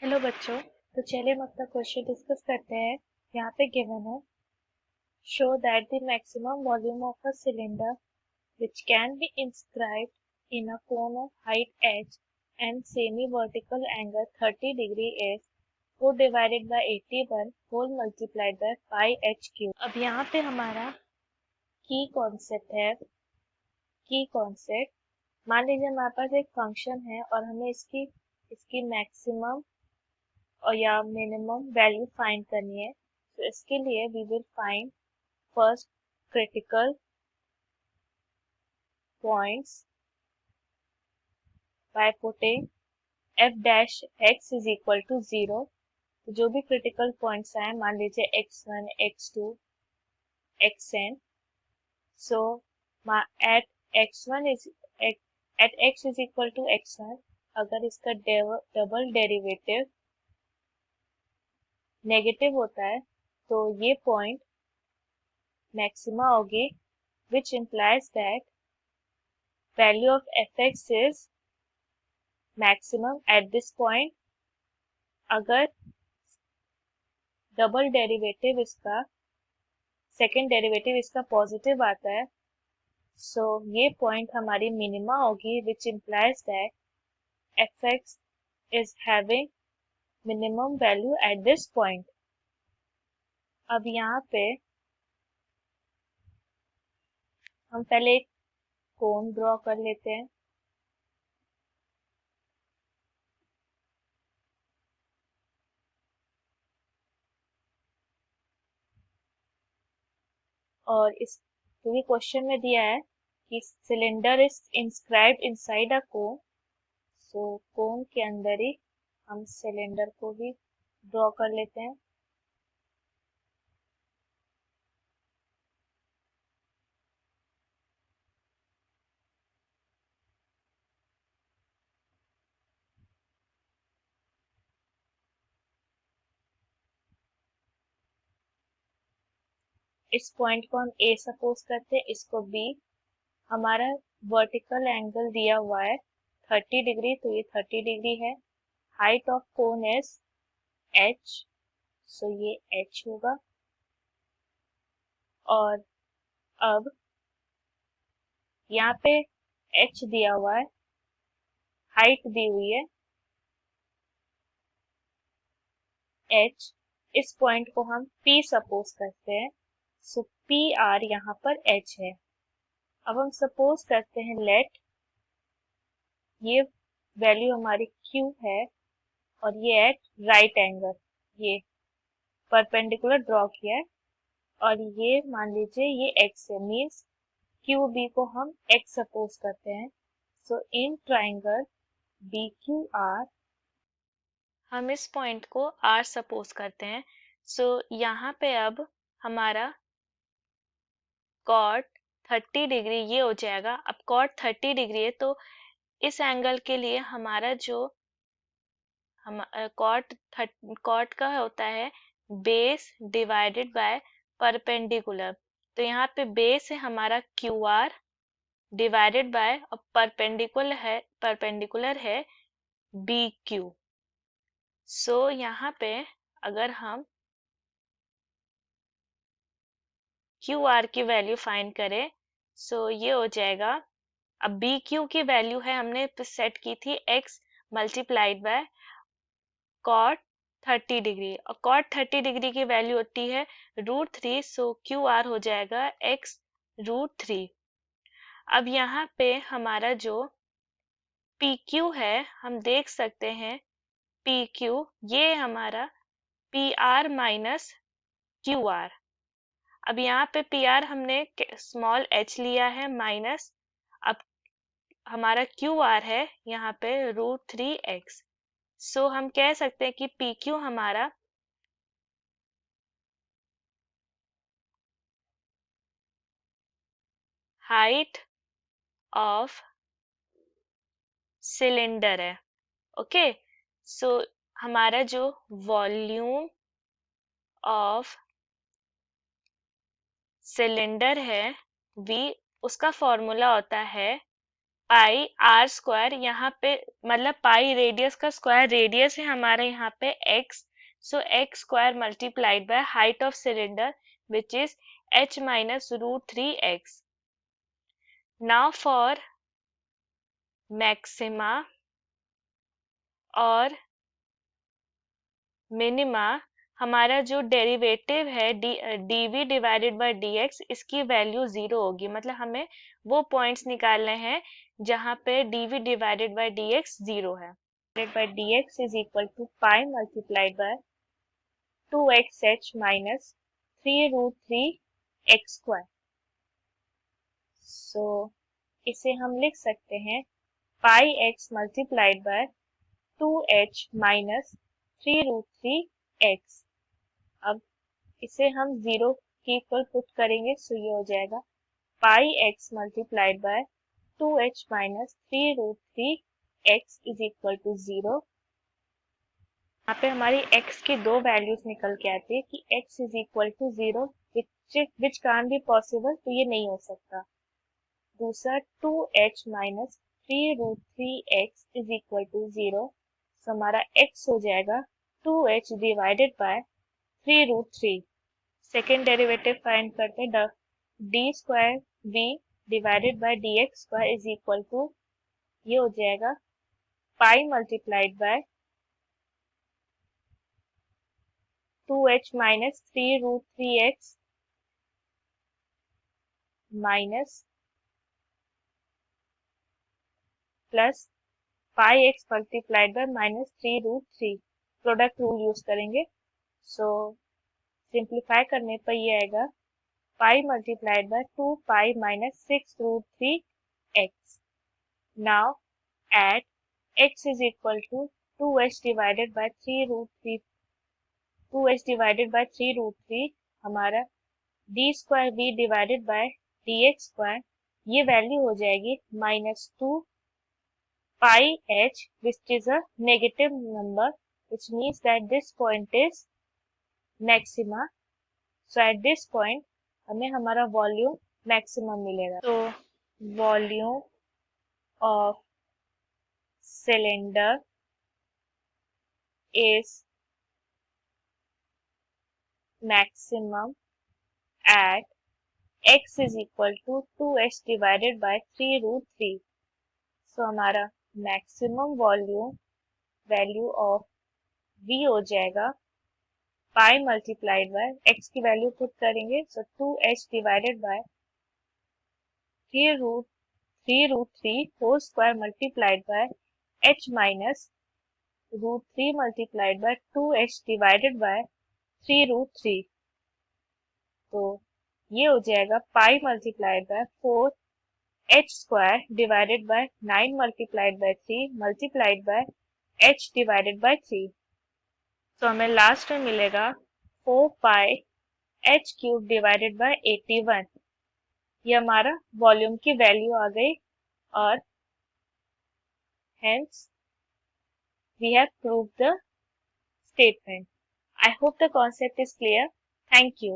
Hello बच्चों। तो चलिए हम अपना क्वेश्चन डिस्कस करते हैं। यहाँ पे गिवन है, show that the maximum volume of a cylinder which can be inscribed in a cone of height h and semi-vertical angle 30 degree is 4 divided by 81 whole multiplied by pi h cube। अब यहाँ पे हमारा की concept है। की concept, मान लीजिए हमारे पास एक फंक्शन है और हमें इसकी इसकी मैक्सिमम और या मिनिमम वैल्यू फाइंड करनी है। तो इसके लिए we will find first critical points by putting F dash X is equal to 0। तो जो भी क्रिटिकल पॉइंट्स आए, मान लीजिए x1 x2 xn, so at x1 is at x is equal to x1, अगर इसका डबल डेरिवेटिव नेगेटिव होता है तो ये पॉइंट मैक्सिमा होगी, which implies that value of fx is maximum at this point। अगर डबल डेरिवेटिव इसका second derivative इसका पॉजिटिव आता है, सो ये पॉइंट हमारी मिनिमा होगी, which implies that fx is having minimum value at this point। अब यहाँ पे हम पहले एक कोन ड्रॉ कर लेते हैं। और इस क्योंकि क्वेश्चन में दिया है कि cylinder is inscribed inside a cone, so cone के अंदर ही हम सिलेंडर को भी ड्रॉ कर लेते हैं। इस पॉइंट को हम ए सपोज करते हैं, इसको बी। हमारा वर्टिकल एंगल दिया हुआ है 30 डिग्री, तो ये 30 डिग्री है। Height of cone is H, so ये एच होगा। और अब यहाँ पे एच दिया हुआ है, हाइट दी हुई है एच, इस पॉइंट को हम पी सपोज करते हैं, सो पी आर यहाँ पर एच है। अब हम सपोज करते हैं लेट ये वैल्यू हमारी क्यू है और ये एट राइट एंगल, ये परपेंडिकुलर ड्रॉ किया है, और ये मान लीजिए ये एक्स है, मीन्स क्यू बी को हम एक्स सपोज करते हैं। So in triangle B Q R हम इस पॉइंट को आर सपोज करते हैं। सो यहाँ पे अब हमारा कॉट 30 डिग्री ये हो जाएगा। अब कॉट 30 डिग्री है, तो इस एंगल के लिए हमारा जो हम कॉट का होता है बेस डिवाइडेड बाय परपेंडिकुलर। तो यहाँ पे बेस है हमारा क्यू आर डिवाइडेड बाय, और परपेंडिकुलर है बी क्यू। सो यहाँ पे अगर हम क्यू आर की वैल्यू फाइंड करें, सो ये हो जाएगा। अब बी क्यू की वैल्यू है, हमने सेट की थी X multiplied by cot 30 degree, और कॉट 30 डिग्री की वैल्यू होती है √3, सो क्यू आर हो जाएगा एक्स √3। अब यहाँ पे हमारा जो पी क्यू है, हम देख सकते हैं पी क्यू ये हमारा P R minus Q R. अब यहाँ पे पी आर हमने स्मॉल एच लिया है माइनस, अब हमारा क्यू आर है यहाँ पे √3x। सो हम कह सकते हैं कि पी क्यू हमारा हाइट ऑफ सिलेंडर है। ओके, सो हमारा जो वॉल्यूम ऑफ सिलेंडर है वी, उसका फॉर्मूला होता है पाई आर स्क्वायर, यहाँ पे मतलब पाई रेडियस का स्क्वायर, रेडियस है हमारे यहाँ पे x, so x square multiplied by height of cylinder which is h minus root 3x. Now for maxima और मिनिमा, हमारा जो डेरिवेटिव है dv डिवाइडेड बाय dx, इसकी वैल्यू जीरो होगी, मतलब हमें वो पॉइंट्स निकालने हैं जहाँ पे dv divided by dx zero है। Divided by dx is equal to pi multiplied by 2xh minus 3√3x square. So इसे हम लिख सकते हैं pi X multiplied by 2h minus 3√3x। अब इसे हम जीरो के इक्वल पुट करेंगे, सो ये हो जाएगा pi X multiplied by 2h minus 3√3x is equal to zero. यहाँ पे हमारी x की दो वैल्यूज निकल के आती है कि x is equal to zero, which can't be possible, तो ये नहीं हो सकता। दूसरा 2h minus 3√3x is equal to zero, तो हमारा x हो जाएगा 2h divided by 3√3। Second derivative find करते हैं, D square v divided by dx square is equal to, ये हो जाएगा pi multiplied by 2h minus 3√3x minus plus pi X multiplied by minus 3√3। Product rule use करेंगे, सो simplify करने पर ये आएगा pi multiplied by 2 pi minus 6√3x। Now at x is equal to 2h divided by 3√3, 2h divided by 3√3, हमारा D square v divided by dx square, ये value हो जाएगी -2 pi h, which is a negative number, which means that this point is maxima. So at this point हमें हमारा volume maximum मिलेगा। तो volume of cylinder is maximum at x is equal to 2h divided by 3√3. So हमारा maximum volume value of v हो जाएगा pi multiplied by x की value put करेंगे, so 2h divided by 3√3 whole square multiplied by h minus √3 multiplied by 2h divided by 3√3। तो ये हो जाएगा pi multiplied by 4h square divided by 9 multiplied by 3 multiplied by h divided by 3। तो हमें last में मिलेगा 4 pi h cube divided by 81। ये हमारा वॉल्यूम की वैल्यू आ गई, और hence we have proved the statement. I hope the concept is clear. Thank you.